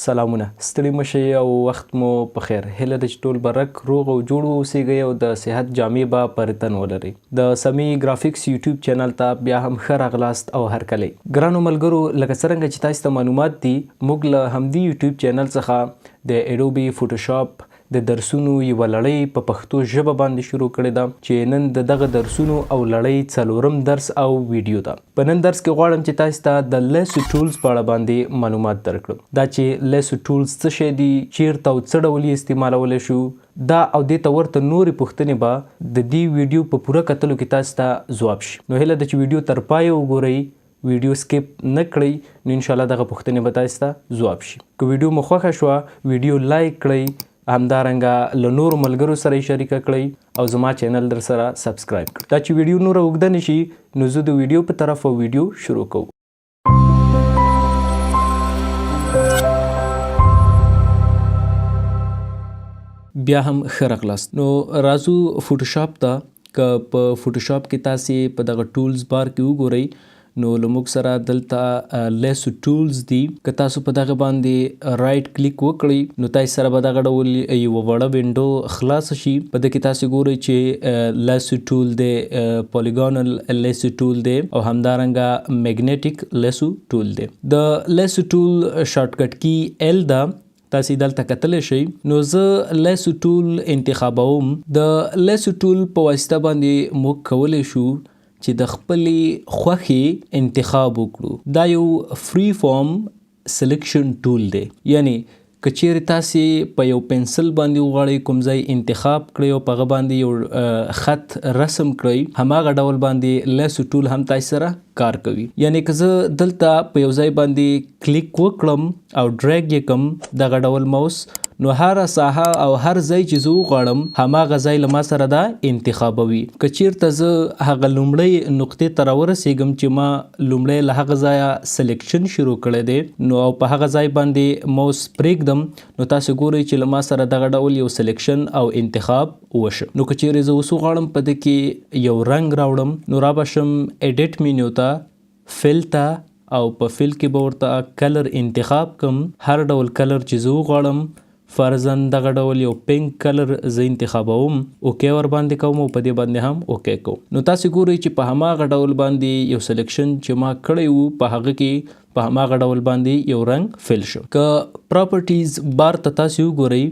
سلامونه ستړي مشئ او وخت مو په خیر. هیله ده چې ټول برک روغ او جوړ اوسئ او د صحت جامې به پر تن ولرئ. د سمی ګرافیکس یوټیوب چینل ته بیا هم ښه راغلاست او هرکلی. ګرانو ملګرو، لکه څرنګه چې تاسو ته معلومات دي، موږ له همدې یوټیوب چینل څخه د اډوبي فوټوشاپ د درسونو یوه لړۍ په پښتو ژبه باندې شروع کړې ده چې نن د دغه درسونو او لړۍ څلورم درس او ویډیو ده. په نن درس کې غواړم چې تاسو ته د لیسو ټولز په اړه باندې معلومات درکړم. دا چې لیسو ټولز څه شی دي، چیرته او څه ډول یې استعمالولی شو، دا او دې ته ورته نورې پوښتنې به د دې ویډیو په پوره کتلو کې تاسو ته ځواب شي. نو هیله ده چې ویډیو تر پایه وګورئ، ویډیو سکیپ نه کړئ، نو انشاءالله دغه پوښتنې به تاسو ته ځواب شي. که ویډیو مو خوښه شوه ویډیو لایک کړئ، همدارنګه له نورو ملګرو سره یې شریکه کړئ او زما چینل در سره سبسکرایب کړئ. دا چې ویډیو نوره اوږده نه شي نو زه د ویډیو په طرف ویډیو شروع کوم. بیا هم ښه راغلاست. نو راځو فوټوشاپ ته. که په فوټوشاپ کې تاسې په دغه ټولز بار کې وګورئ نو له موږ سره دلته لیسو ټولز دي. که تاسو په دغه باندې رایټ کلیک وکړئ نو تاسو سره به دغه ډول یوه وړه وینډو خلاصه شي. په دې کې تاسو ګورئ چې لیسو ټول دی، پولیګانل لیسو ټول دی او همدارنګه میګنیټیک لیسو ټول دی. د لیسو ټول شارټکټ کی ایل ده، تاسو دلته کتلی شئ. نو زه لیسو ټول انتخابوم. د لیسو ټول په واسطه باندې موږ کولی شو چې د خپلې خوښې انتخاب وکړو. دا یو فری فارم سلیکشن ټول دی، یعنی که چیرې تاسې په یو پنسل باندې وغواړئ کوم ځای انتخاب کړئ او په هغه باندې یو خط رسم کړئ، هماغه ډول باندې لیسو ټول هم تاسو سره کار کوي. یعنی که زه دلته په یو ځای باندې کلیک وکړم او ډریګ یې کړم دغه ډول ماوس، نو هر ساحه او هر ځای چې زه وغواړم هماغه ځای له ما سره دا انتخابوي. که چیرته زه هغه لومړۍ نقطې ته راورسېږم چې ما لومړی له هغه ځایه سلیکشن شروع کړی دی، نو او په هغه ځای باندې موس پرېږدم، نو تاسو ګورئ چې له ما سره دغه ډول یو سلیکشن او انتخاب وشو. نو که چیرې زه اوس وغواړم په دې کې یو رنګ راوړم، نو را به شم ایډیټ مینیو ته، فل ته، او په فل کې به ورته کلر انتخاب کم. هر ډول کلر چې زه وغواړم، فرضاً دغه ډول یو پینک کلر زه انتخابوم، اوکې ور باندې کوم او په دې باندې هم اوکې کوم. نو تاسو ګورئ چې په هماغه ډول باندې یو سلیکشن چې ما کړی وو په هغه کې په هماغه ډول باندې یو رنګ فل شو. که پراپرټیز بار ته تاسو وګورئ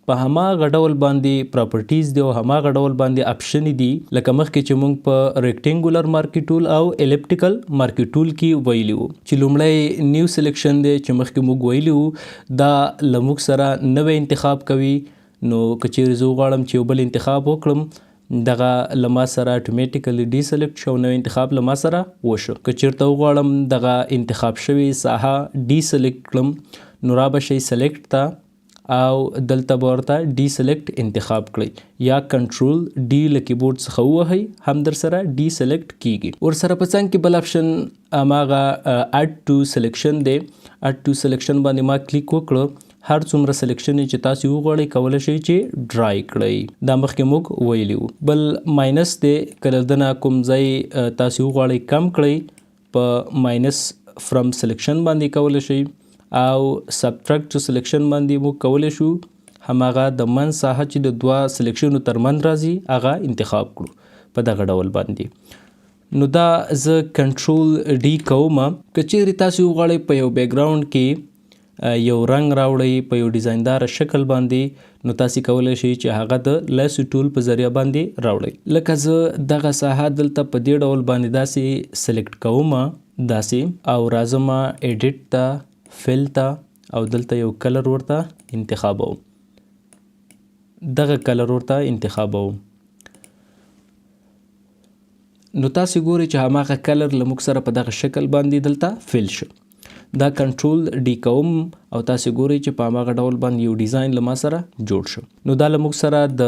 په هماغه ډول باندې پراپرټیز دی او هماغه ډول باندې اپشن دي لکه مخکې چې موږ په ریکټینګولر مارکي ټول او الیپټیکل مارکي ټول کې ویلي وو چې لومړی نیو سلیکشن دی چې مخکې موږ ویلي وو دا له موږ سره نوی انتخاب کوي. نو که چیرې زه وغواړم چې یو بل انتخاب وکړم، دغه له ما سره اتوماتیکلی ډي سلیکټ شو، نوی انتخاب له ما سره وشو. که چیرته وغواړم دغه انتخاب شوی ساحه ډي سلیکټ کړم، نو را به شئ سلیکټ ته او دلته به ورته ډي سلیکټ انتخاب کړئ، یا کنټرول ډي له کیبورډ څخه ووهئ، هم در سره ډي سلیکټ کیږي. ورسره په څنګ کې بل اپشن هماغه اډ ټو سلیکشن دی. اډ ټو سلیکشن باندې ما کلیک وکړو، هر څومره سلیکشن چې تاسو وغواړئ کولی شئ چې ډرای کړئ. دا مخکې موږ ویلي وو. بل ماینس دی، که له دنه کوم ځای تاسو وغواړئ کم کړئ په ماینس فرام سلیکشن باندې کولی شئ، او سبټرکټ سلیکشن باندې موږ کولی شو هماغه د منځ ساحه چې د دوه سلیکشنو ترمنځ راځي هغه انتخاب کړو په دغه ډول باندې. نو دا زه کنټرول ډي کوم. که چیرې تاسو وغواړئ په یو بیک ګراوند کې یو رنګ راوړئ په یو ډیزایندار شکل باندې، نو تاسو کولی شئ چې هغه د لیسو ټول په ذریعه باندې راوړئ. لکه زه دغه ساحه دلته په دې ډول باندې داسې سلیکټ کوم داسې، او راځم ایډیټ ته، فل ته، او دلته یو کلر ورته انتخابوم، دغه کلر ورته انتخابوم. نو تاسو ګورئ چې هماغه کلر له موږ سره په دغه شکل باندې دلته فل شو. دا کنټرول ډي کوم او تاسو ګورئ چې په هماغه ډول باندې یو ډیزاین له ما سره جوړ شو. نو دا له موږ سره د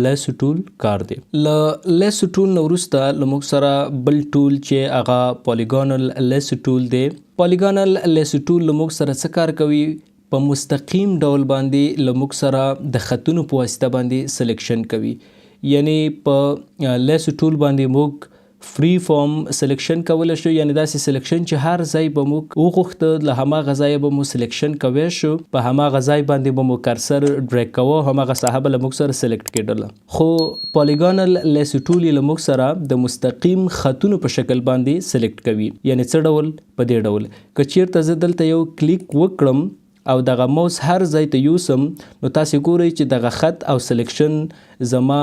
لیسو ټول کار دی. له لیسو ټول نه وروسته له موږ سره بل ټول چې هغه پولیګانل لیسو ټول دی. پولیګانل لیسو ټول له موږ سره څه کار کوي؟ په مستقیم ډول باندې له موږ سره د خطونو په واسطه باندې سلیکشن کوي. یعنی په لیسو ټول باندې موږ فری فارم سلیکشن کولی شو، یعنی داسې سلیکشن چې هر ځای به مو وغوښته له هماغه ځایه به مو سلیکشن کوی شو، په هماغه ځای باندې به مو کرسر ډریګ کوو، هماغه ساحه به له موږ سره سلیکټ کېدله. خو پالیګانل لیسو ټول یې له موږ سره د مستقیم خطونو په شکل باندې سلیکټ کوي. یعنی څه ډول؟ په دې ډول که چیرته زه دلته یو کلیک وکړم او دغه موس هر ځای ته یوسم، نو تاسې ګورئ چې دغه خط او سلیکشن زما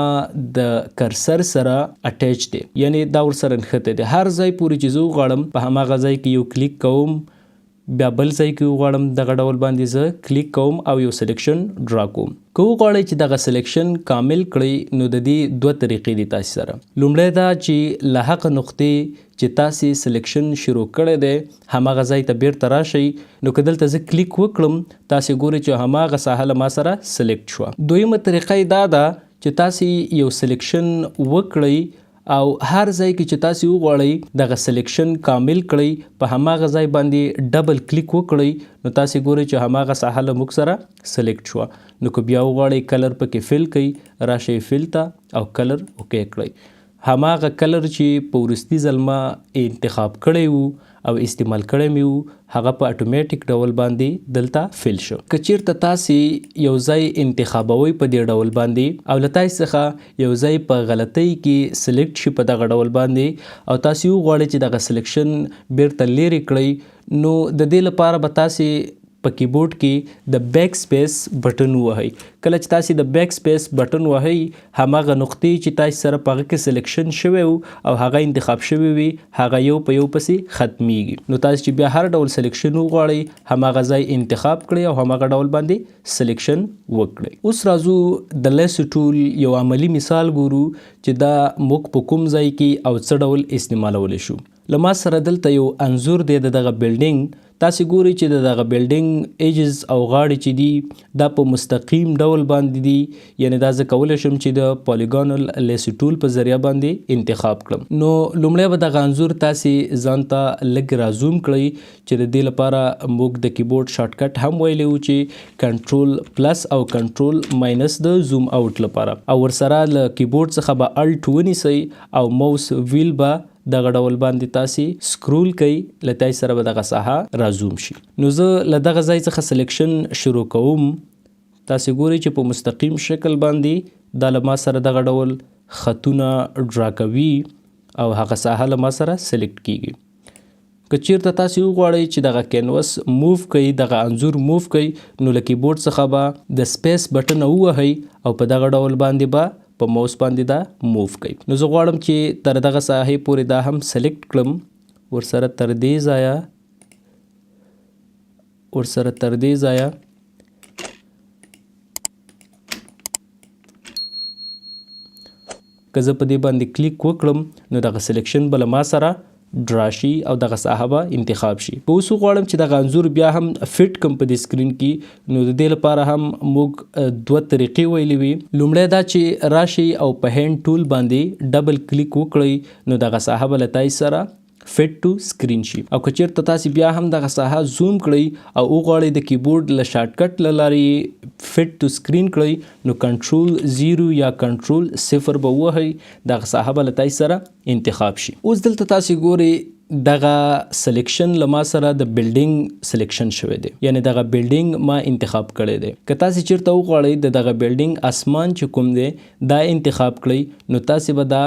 د کرسر سره اټیچ دی، یعنی دا ورسره نښتی دی. هر ځای پورې چې زه وغواړم په هماغه ځای کې یو کلیک کوم، بیا بل ځای کې وغواړم دغه ډول باندې زه کلیک کوم او یو سلیکشن ډرا کوم. که وغواړئ چې دغه سلیکشن کامل کړئ، نو د دې دوه طریقې دي تاسې سره. لومړی دا چې له هغه نقطې چې تاسې سلیکشن شروع کړی دی هماغه ځای ته بیرته راشئ، نو که دلته زه کلیک وکړم تاسې ګورئ چې هماغه ساحه له ما سره سلیکټ شوه. دویمه طریقه یې دا ده چې تاسې یو سلیکشن وکړئ او هر ځای کې چې تاسې وغواړئ دغه سلیکشن کامل کړئ، په هماغه ځای باندې ډبل کلیک وکړئ، نو تاسې ګورئ چې هماغه ساحه له موږ سره سلیکټ شوه. نو که بیا وغواړئ کلر پکې فل کړئ، راشئ فل ته او کلر اوکې کړئ. هماغه کلر چې په وروستي ځل ما انتخاب کړی وو او استعمال کړی مې وو، هغه په اتوماتیک ډول باندې دلته فل شو. که چیرته تاسې یو ځای انتخابوئ په دې ډول باندې او له تاسې څخه یو ځای په غلطۍ کې سلیکټ شي په دغه ډول باندې او تاسې وغواړئ چې دغه سلیکشن بیرته لرې کړئ، نو د دې لپاره به تاسې په کیبورډ کې د بیک سپیس بټن ووهئ. کله چې تاسې د بیک سپیس بټن وهئ، هماغه نقطې چې تاسې سره په هغه کې سلیکشن شوی وو او هغه انتخاب شوی وي، هغه یو په یو پسې ختمیږي. نو تاسې چې بیا هر ډول سلیکشن وغواړئ، هماغه ځای انتخاب کړئ او هماغه ډول باندې سلیکشن وکړئ. اوس راځو د لیسو ټول یو عملی مثال ګورو چې دا موږ په کوم ځای کې او څه ډول استعمالولی شو. له ما سره دلته یو انځور دی د دغه بلډینګ. تاسې ګورئ چې د دغه بلډینګ ایجز او غاړې چې دي دا په مستقیم ډول باندې دي، یعنی دا زه کولی شم چې د پالیګانل لیسو ټول په ذریعه باندې انتخاب کړم. نو لومړی به دغه انځور تاسې ځان ته لږ رازوم کړئ، چې د دې لپاره موږ د کیبورډ شارټکټ هم ویلی وو چې کنټرول پلس او کنټرول ماینس د زوم آوټ لپاره، او ورسره له کیبورډ څخه به الټ ونیسئ او موس ویل به دغه ډول باندې تاسې سکرول کوئ، له تاسې سره به دغه ساحه رازوم شي. نو زه له دغه ځای څخه سلیکشن شروع کوم. تاسې ګورئ چې په مستقیم شکل باندې دا له ما سره دغه ډول خطونه ډرا کوي او هغه ساحه له ما سره سلیکټ کیږي. که چیرته تاسې وغواړئ چې دغه کینوس موو کړئ، دغه انځور موو کړئ، نو له کیبورډ څخه به د سپیس بټن ووهئ او په دغه ډول باندې به په موس باندې دا موو کوي. نو زه غواړم چې تر دغه ساحې پورې دا هم سلیکټ کړم، ورسره تر دې ځایه که زه په دې باندې کلیک وکړم، نو دغه سلیکشن به له ما سره ډرا شي او دغه ساحه به انتخاب شي. په اوس غواړم چې دغه انځور بیا هم فټ کم په دې سکرین کې، نو د دې لپاره هم موږ دوه طریقې ویلې وي. لومړی دا چې راشئ او په هینډ ټول باندې ډبل کلیک وکړئ، نو دغه ساحه به له تاسې سره فټ ټو سکرین شي. او که چیرته تاسې بیا هم دغه ساحه زوم کړئ او وغواړئ د کیبورډ له شارټکټ له لارې فټ ټو سکرین کړئ، نو کنټرول 0 یا کنټرول 0 به ووهئ، دغه ساحه به له تاسې سره انتخاب شي. اوس دلته تاسې ګورئ دغه سلیکشن له ما سره د بلډینګ سلیکشن شوی دی، یعنی دغه بلډینګ ما انتخاب کړی دی. که تاسې چیرته وغواړئ د دغه بلډینګ اسمان چې کوم دی دا انتخاب کړئ، نو تاسې به دا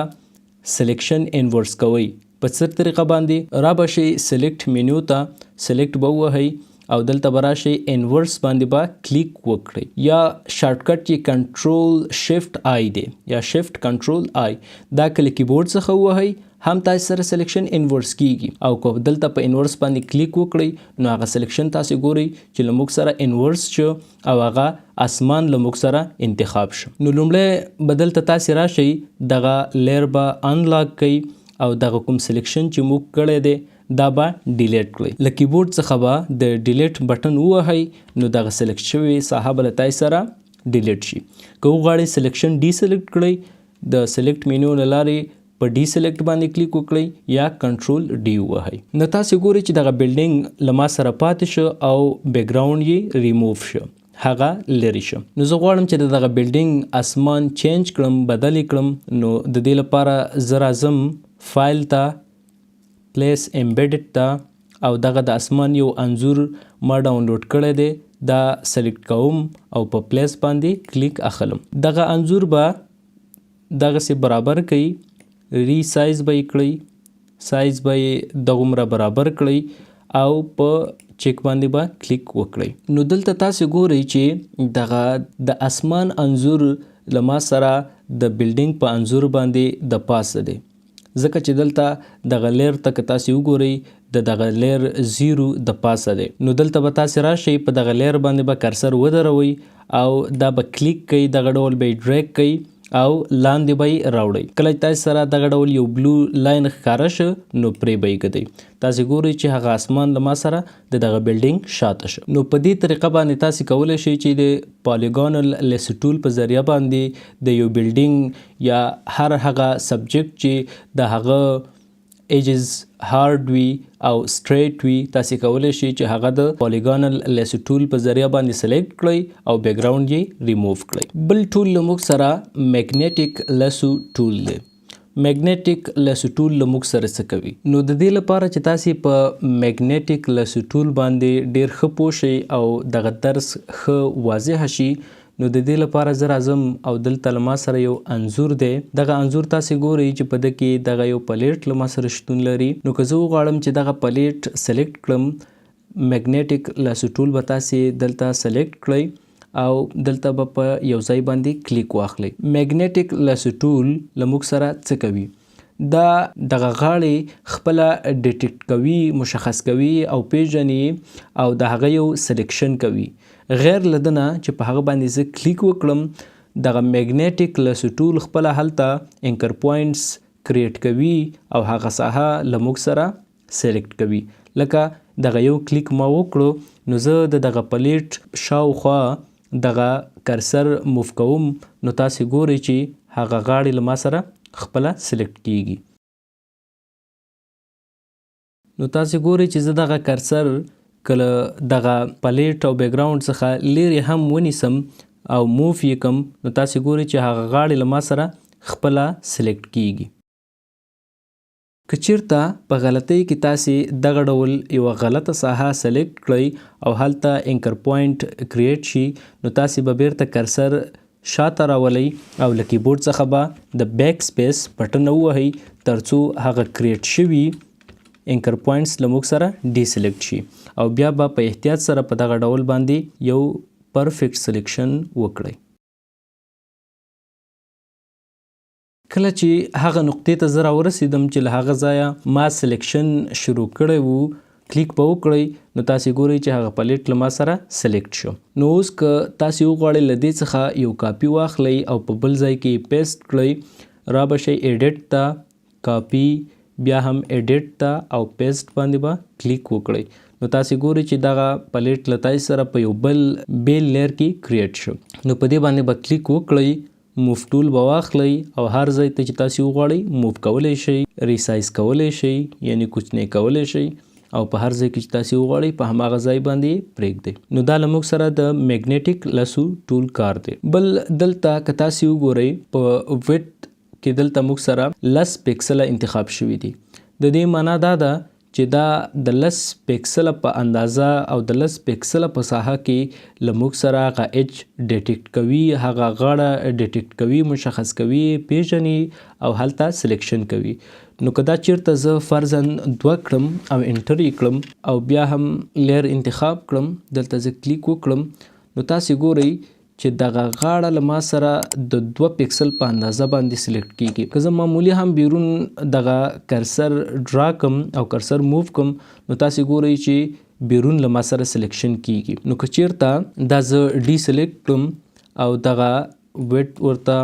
سلیکشن انورس کوئ. په څه طریقه باندې؟ را به شئ سلیکټ مینیو ته، سلیکټ به ووهئ او دلته به راشئ انورس باندې به کلیک وکړئ، یا شارټکټ چې کنټرول شفټ آی دی یا شفټ کنټرول آی، دا کله کیبورډ څخه ووهئ هم تاسې سره سلیکشن انورس کیږي. او که دلته په انورس باندې کلیک وکړئ، نو هغه سلیکشن تاسې ګورئ چې له موږ سره انورس شو او هغه اسمان له موږ سره انتخاب شو. نو لومړی به دلته تاسې راشئ، دغه لیر به انلاک کوئ او دغه کوم سلیکشن چې موږ کړی دی دا به ډیلیټ کړئ. له کیبورډ څخه به د ډیلیټ بټن ووهئ، نو دغه سلیکټ شوی ساحه به له تاسې سره ډیلیټ شي. که وغواړئ سلیکشن ډي سلیکټ کړئ، د سلیکټ مینیو له لارې په ډي سلیکټ باندې کلیک وکړئ یا کنټرول ډي ووهئ. نو تاسې ګورئ چې دغه بلډینګ له ما سره پاتې شو او بیکګراوند یې ریموو شو، هغه لرې شو. نو زه غواړم چې دغه بلډینګ اسمان چینج کړم، بدل کړم. نو د دې لپاره زه راځم فایل ته پلیس امبیډډ ته او دغه د اسمان یو انځور ما ډاونلوډ کړی دی دا سلیکټ کوم او په پلیس باندې کلیک اخلم. دغه انځور به دغسې برابر کړئ، ری سایز به یې کړئ، سایز به یې دغومره برابر کړئ او په چیک باندې به کلیک وکړئ. نو دلته تاسو ګورئ چې دغه د اسمان انځور له ما سره د بلډینګ په انځور باندې د پاسه دی، ځکه چې دلته دغه لیر ته که تاسو وګورئ دغه لیر 0 د پاسه دی. نو دلته به تاسو راشئ په دغه لیر باندې به کرسر ودروئ او دا به کلیک کوئ، دغه ډول به یې ډریګ کوئ او لاندې به یې راوړئ. کله چې تاسو سره دغه ډول یو بلو لاین ښکاره شو نو پرې به یې ږدئ. تاسو ګورئ چې هغه اسمان له ما سره د دغه بلډینګ شاته شو. نو په دې طریقه باندې تاسو کولی شئ چې د پالیګانل لیس ټول په ذریعه باندې د یو بلډینګ یا هر هغه سبجیکټ چې د هغه ایجز هارد وي او سټریټ وي، تاسو کولی شئ چې هغه د پالیګانل لیس ټول په ذریعه باندې سلیکټ کړئ او بیک ګراوند یې ریموو کړئ. بل ټول له موږ سره میګنیټیک لیسو ټول دی. میګنیټیک لیسو ټول له موږ سره څه کوي؟ نو د دې لپاره چې تاسو په میګنیټیک لیسو ټول باندې ډیر ښه پوه شئ او دغه درس ښه واضح شي، نو د دې لپاره زه راځم او دلته له ما سره یو انځور دی. دغه انځور تاسو ګورئ چې په ده کې دغه یو پلیټ له ما سره شتون لري. نو که زه وغواړم چې دغه پلیټ سلیکټ کړم، میګنیټیک لیسو ټول به تاسو دلته سلیکټ کړئ او دلته به په یو ځای باندې کلیک واخلئ. میګنیټیک لیسو ټول له موږ سره څه کوي؟ دا دغه غاړې خپله ډیټیکټ کوي، مشخص کوي او پیژني او د هغه یو سلیکشن کوي. غیر له ده نه چې په هغه باندې زه کلیک وکړم، دغه میګنیټیک لیسو ټول خپله هلته انکر پوینټس کریټ کوي او هغه ساحه له موږ سره سلیکټ کوي. لکه دغه یو کلیک ما وکړو نو زه د دغه پلیټ شاوخوا دغه کرسر موف کوم، نو تاسو ګورئ چې هغه غاړې له ما سره خپله سلیکټ کیږي. نو تاسو ګورئ چې زه دغه کرسر کله دغه پلیټ او بیک ګراوند څخه لرې هم ونیسم او موف یې کم، نو تاسو ګورئ چې هغه غاړې له ما سره خپله سلیکټ کیږي. که چیرته په غلطۍ کې تاسو دغه ډول یوه غلطه ساحه سلیکټ کړئ او هلته انکر پوینټ کریټ شي، نو تاسو به بیرته کرسر شاته راولئ او له کیبورډ څخه به د بیک سپیس بټن ووهئ ترڅو هغه کریټ شوي انکر پوینټس له موږ سره ډي سلیکټ شي او بیا به په احتیاط سره په دغه ډول باندې یو پرفیکټ سلیکشن وکړئ. کله چې هغه نقطې ته زه راورسېدم چې له هغه ځایه ما سلیکشن شروع کړی وو، کلیک به وکړئ نو تاسو ګورئ چې هغه پلیټ له ما سره سلیکټ شو. نو اوس که تاسو وغواړئ له دې څخه یو کاپي واخلئ او په بل ځای کې پیسټ کړئ، را به شئ ایډیټ ته، کاپي، بیا هم ایډیټ ته او پیسټ باندې به کلیک وکړئ. نو تاسو ګورئ چې دغه پلیټ له تاسو سره په یو بیل لیر کې کریټ شو. نو په دې باندې به کلیک وکړئ، موف ټول به واخلئ او هر ځای ته چې تاسو وغواړئ موف کولی شئ، ریسایز کولی شئ یعنی کوچنی کولی شئ او په هر ځای کې چې تاسو وغواړئ په هماغه ځای باندې پرېږدئ. نو دا له موږ سره د میګنیټیک لیسو ټول کار دی. بل دلته که تاسو وګورئ په ویډ کې دلته موږ سره 10 پکسله انتخاب شوي دي. د دې معنا دا ده چې دا د 10 پکسله په اندازه او د 10 پکسله په ساحه کې له موږ سره هغه ایج ډیټیکټ کوي، هغه غاړه ډیټیکټ کوي، مشخص کوي، پیژني او هلته سلیکشن کوي. نو که دا چیرته زه فرضاً 2 کړم او انټر یې کړم او بیا هم لیر انتخاب کړم، دلته زه کلیک وکړم، نو تاسو ګورئ چې دغه غاړه له ما سره د 2 پکسل په اندازه باندې سلیکټ کیږي. که زه معمولی هم بیرون دغه کرسر ډرا کم او کرسر موف کم، نو تاسو ګورئ چې بیرون له ما سره سلیکشن کیږي. نو که چیرته دا زه ډي سلیکټ کړم او دغه ویډ ورته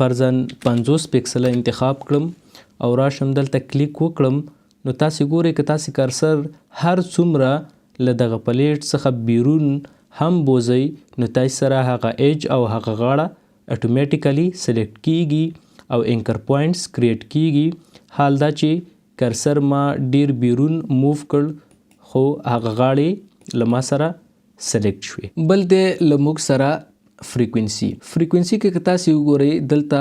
فرضاً 50 پکسله انتخاب کړم او راشم دلته کلیک وکړم، نو تاسو ګورئ که تاسو کرسر هر څومره له دغه پلیټ څخه بیرون هم بوزئ، نو تاسو سره هغه ایج او هغه غاړه اتوماتیکلی سلیکټ کیږي او انکر پوینټس کریټ کیږي. حال دا چې کرسر ما ډیر بیرون موف کړ خو هغه غاړې له ما سره سلیکټ شوې. بل دی له موږ سره فریکوینسي کې که تاسو وګورئ دلته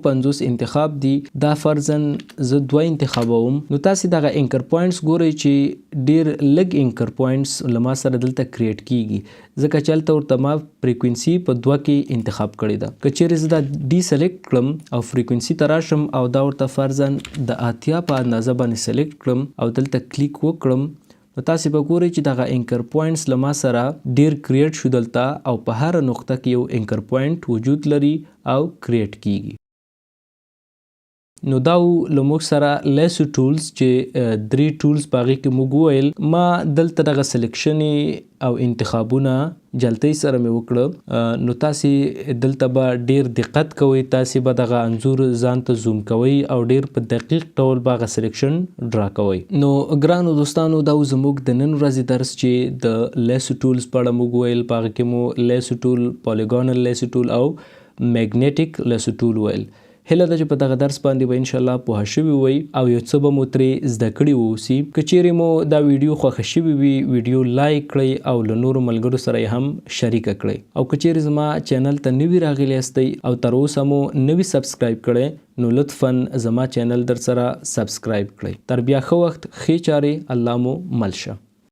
50 انتخاب دي دا فرضاً زه 2 انتخابوم نو تاسو دغه انکر پوینټس ګورئ چې ډیر لږ انکر پوینټس لما سره دلته کریټ کیږي ځکه چې هلته ورته ما فریکوینسي په 2 کې انتخاب کړی ده که چیرې زه دا ډي سلیکټ کړم او فریکوینسي ته راشم او دا ورته فرضاً د 80 په اندازه باندې سلیکټ کړم او دلته کلیک وکړم نو تاسو به ګورئ چې دغه انکر پوینټس لما سره ډیر کریټ شو دلته او په هر نقطه کې یو انکر پوینټ وجود لري او کریټ کیږي نو دا لموږ سره لیسو ټولز چې 3 ټولز باغې کې موږ وویل ما دلته دغه سلیکشن او انتخابونه جلتی سره مې وکړه نو تاسو دلته به ډیر دقت کوئ تاسو به دغه انځور ځان ته زوم کوئ او ډیر په دقیق ډول باغه سلیکشن ډرا کوئ نو ګرانو دوستانو دا زموږ د نن ورځې درس چې د لیسو ټولز په اړه موږ ویل باغې کې مو لیسو ټول پولیګونل لیسو ټول او میګنیټیک لیسو ټول ویل هله ده چې په دغه درس باندې به انشاءالله پوه شوي وئ او یو څه به مو ترې زده کړي واوسي که چیرې مو دا ویډیو خوښه شوي وي ویډیو لایک کړئ او له نورو ملګرو سره یې هم شریکه کړئ او که چیرې زما چینل ته نوي راغلي یاستئ او تر اوسه مو نوي سبسکرایب کړئ نو لطفاً زما چینل در سره سبسکرایب کړئ تر بیا ښه وخت ښې چارې الله مو مل شه